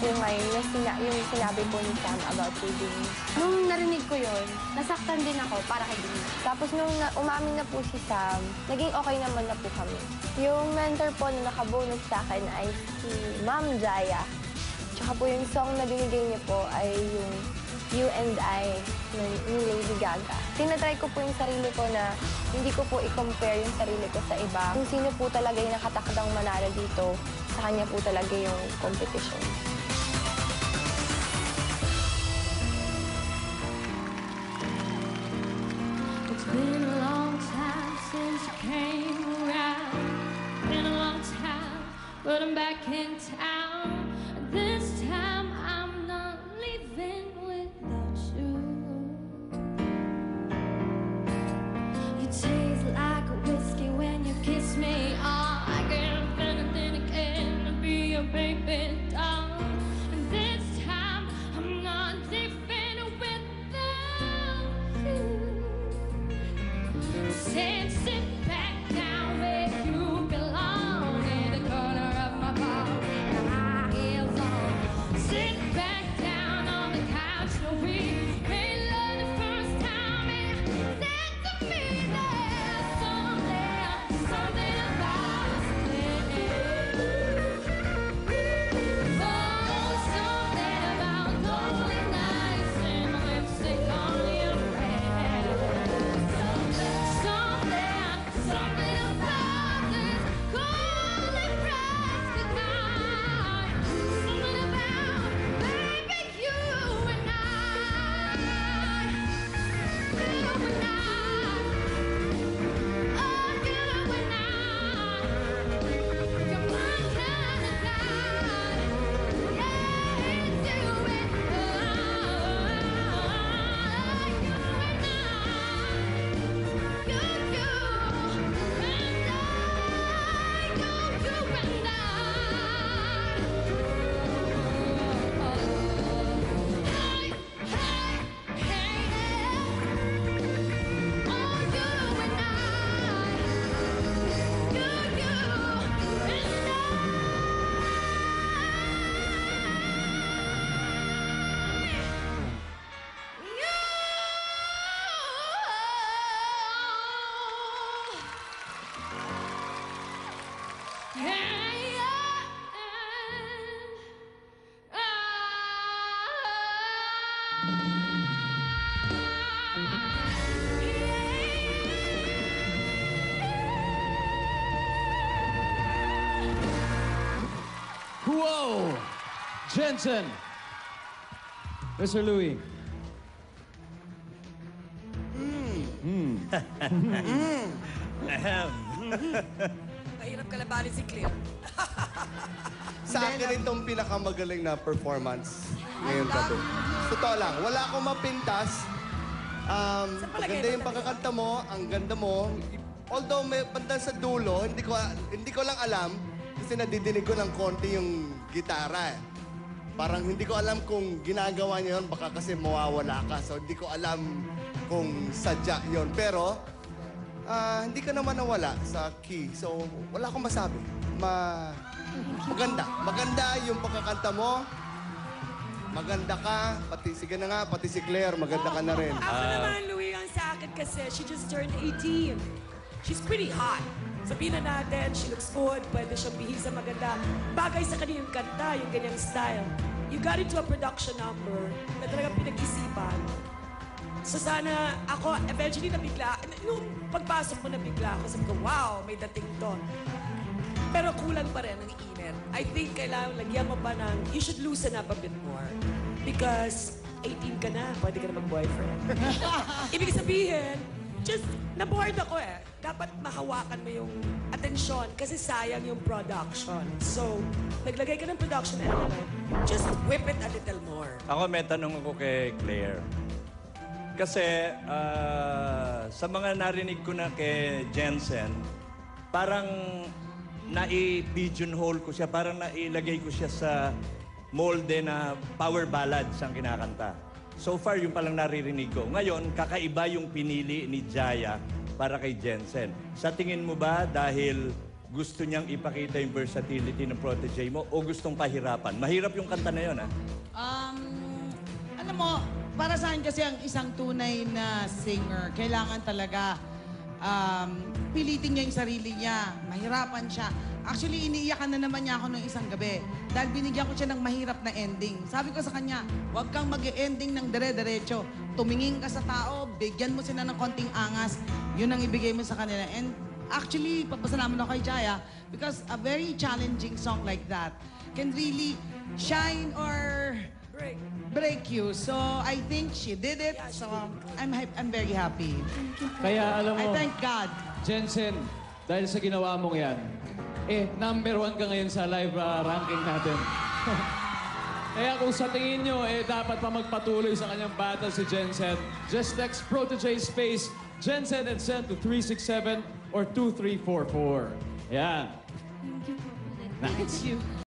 po ngayon yung sinabi po ni Sam about kay Denise. Nung narinig ko yun, nasaktan din ako para kay Denise. Tapos nung umamin na po si Sam, naging okay naman na po kami. Yung mentor po na nakabunot sa akin ay si Ma'am Jaya. Tsaka po yung song na binigay niya po ay yung You and I ni Lady Gaga. Tinatry ko po yung sarili ko na hindi ko po i-compare yung sarili ko sa iba. Kung sino po talaga yung nakatakdang manalo dito, sa kanya po talaga yung competition. It's been a long time since you came around. Been a long time, but I'm back in town. And this time I'm not leaving without you. You taste like a whiskey when you kiss me. Oh, I can't feel anything again to be your baby doll. And this time I'm not leaving without you. Sit back down where you belong, in the corner of my bar, with high heels on. Sit back down on the couch, so we made love the first time, and said to me there's something about us, oh, something about lonely nights and lipstick on your breath. Something about this cold and frosty night. Something about, baby, you and I. You and I. Oh, you and I. You're my kind of guy. Yeah, it's you and Whoa! Jensen! Mr. Louie. Mahirap kalabanin si Claire. Sa akin itong pinakamagaling na performance ngayong gabi. Totoo lang, wala akong mapintas. Maganda yung pagkakanta mo, ang ganda mo. Although may banda sa dulo, hindi ko lang alam kasi nadidinig ko ng konti yung gitara. Parang hindi ko alam kung ginagawa niya yun, baka kasi mawawala ka. So hindi ko alam kung sadya yun. Pero hindi ka naman nawala sa key. So wala akong masabi. Maganda. Maganda yung pagkakanta mo. Maganda ka. Pati, sige na nga, pati si Claire, maganda ka na rin. Ako naman, Louie, ang sa akin kasi, she just turned 18. She's pretty hot. Sabihin na natin, she looks good, pwede siyang bihis sa maganda. Bagay sa kanya yung kanta, yung ganyang style. You got into a production number na talagang pinag-isipan. So sana ako, eventually nabigla, nung pagpasok mo nabigla ako, sabi ko, wow, may dating to. Pero kulang pa rin ang init. I think kailangan lagyan mo pa ng, you should loosen up a bit more. Because 18 ka na, pwede ka na mag-boyfriend. Ibig sabihin, just na-bored ako eh. Dapat mahawakan mo yung atensyon kasi sayang yung production. So, naglagay ka ng production element, just whip it a little more. Ako may tanong ako kay Claire. Kasi sa mga narinig ko na kay Jensen, parang nai-pigeonhole ko siya, parang nailagay ko siya sa molde na power ballads ang kinakanta. So far, yung palang naririnig ko. Ngayon, kakaiba yung pinili ni Jaya para kay Jensen. Sa tingin mo ba dahil gusto niyang ipakita yung versatility ng protege mo o gustong pahirapan? Mahirap yung kanta na yun, ha? Alam mo, para sa akin kasi ang isang tunay na singer, kailangan talaga pilitin niya yung sarili niya. Mahirapan siya. Actually, iniiyakan na naman niya ako nung isang gabi. Dahil binigyan ko siya ng mahirap na ending. Sabi ko sa kanya, huwag kang mag-ending ng dire-diretso. Tumingin ka sa tao, bigyan mo sila ng konting angas. Yun ang ibigay mo sa kanila. And actually, papasalamat ako kay Jaya because a very challenging song like that can really shine or break you. So I think she did it. So I'm very happy. Kaya alam I mo, thank God. Jensen, dahil sa ginawa mong yan, number 1 ka ngayon sa live ranking natin. Kaya kung sa tingin nyo, dapat pa magpatuloy sa kanyang battle si Jensen, just text Protege space Jensen and send to 367 or 2344. Yan. Thank you po ulit. It's you.